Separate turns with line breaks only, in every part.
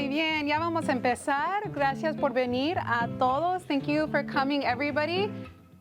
Muy bien, ya vamos a empezar. Gracias por venir a todos. Thank you for coming, everybody.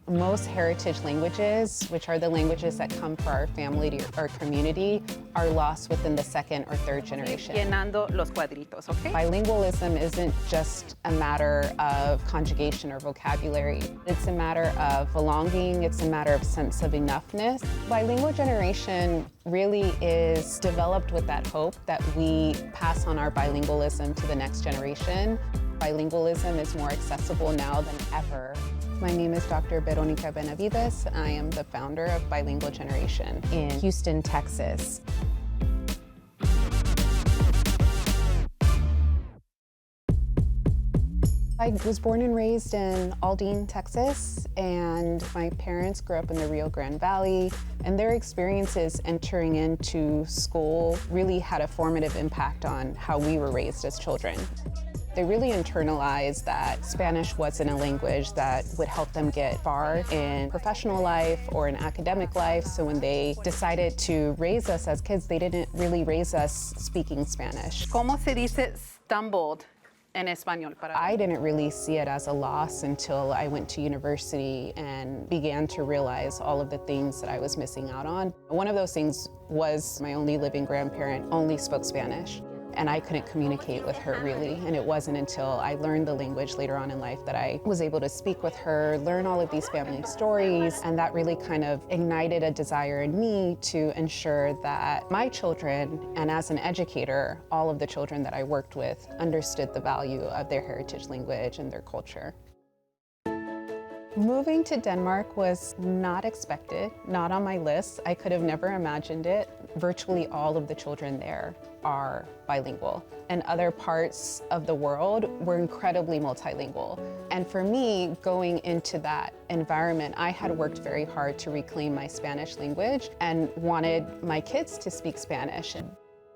Most heritage languages, which are the languages that come for our family or community, are lost within the second or third generation.
Llenando los cuadritos, okay?
Bilingualism isn't just a matter of conjugation or vocabulary. It's a matter of belonging. It's a matter of sense of enoughness. Bilingual generation really is developed with that hope that we pass on our bilingualism to the next generation. Bilingualism is more accessible now than ever. My name is Dr. Veronica Benavides. I am the founder of Bilingual Generation in Houston, Texas. I was born and raised in Aldine, Texas, and my parents grew up in the Rio Grande Valley, and their experiences entering into school really had a formative impact on how we were raised as children. They really internalized that Spanish wasn't a language that would help them get far in professional life or in academic life. So when they decided to raise us as kids, they didn't really raise us speaking Spanish.
¿Cómo se dice stumbled en español?
I didn't really see it as a loss until I went to university and began to realize all of the things that I was missing out on. One of those things was my only living grandparent only spoke Spanish. And I couldn't communicate with her really. And it wasn't until I learned the language later on in life that I was able to speak with her, learn all of these family stories, and that really kind of ignited a desire in me to ensure that my children, and as an educator, all of the children that I worked with understood the value of their heritage language and their culture. Moving to Denmark was not expected, not on my list. I could have never imagined it. Virtually all of the children there are bilingual. And other parts of the world were incredibly multilingual. And for me, going into that environment, I had worked very hard to reclaim my Spanish language and wanted my kids to speak Spanish.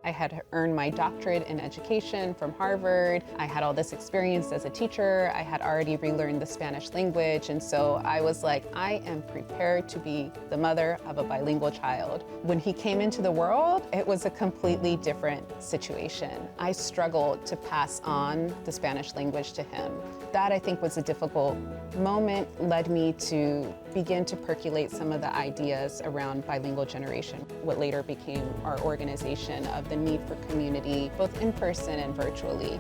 I had earned my doctorate in education from Harvard. I had all this experience as a teacher. I had already relearned the Spanish language. And so I was like, I am prepared to be the mother of a bilingual child. When he came into the world, it was a completely different situation. I struggled to pass on the Spanish language to him. That, I think, was a difficult moment, led me to begin to percolate some of the ideas around Bilingual Generation, what later became our organization of the need for community, both in person and virtually.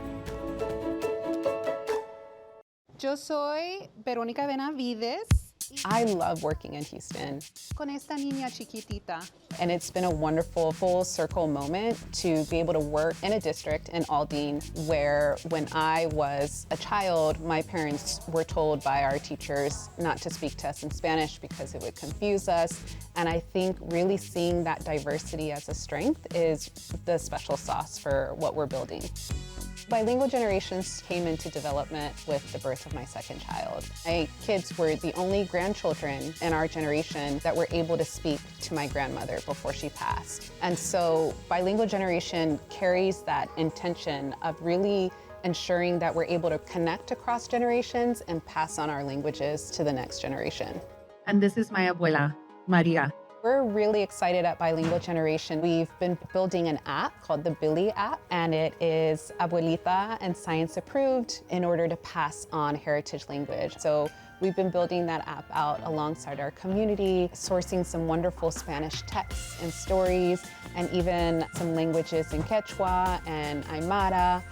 Yo soy Veronica Benavides.
I love working in Houston.
Con esta niña chiquitita.
And it's been a wonderful full circle moment to be able to work in a district in Aldine where when I was a child, my parents were told by our teachers not to speak to us in Spanish because it would confuse us. And I think really seeing that diversity as a strength is the special sauce for what we're building. Bilingual generations came into development with the birth of my second child. My kids were the only grandchildren in our generation that were able to speak to my grandmother before she passed. And so Bilingual Generation carries that intention of really ensuring that we're able to connect across generations and pass on our languages to the next generation.
And this is my abuela, Maria.
We're really excited at Bilingual Generation. We've been building an app called the Billy app, and it is Abuelita and science approved in order to pass on heritage language. So we've been building that app out alongside our community, sourcing some wonderful Spanish texts and stories, and even some languages in Quechua and Aymara.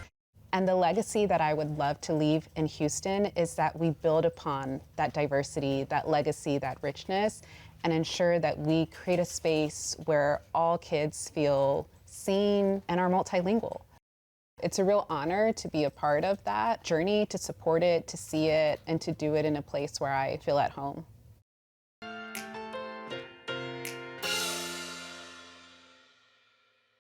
And the legacy that I would love to leave in Houston is that we build upon that diversity, that legacy, that richness, and ensure that we create a space where all kids feel seen and are multilingual. It's a real honor to be a part of that journey, to support it, to see it, and to do it in a place where I feel at home.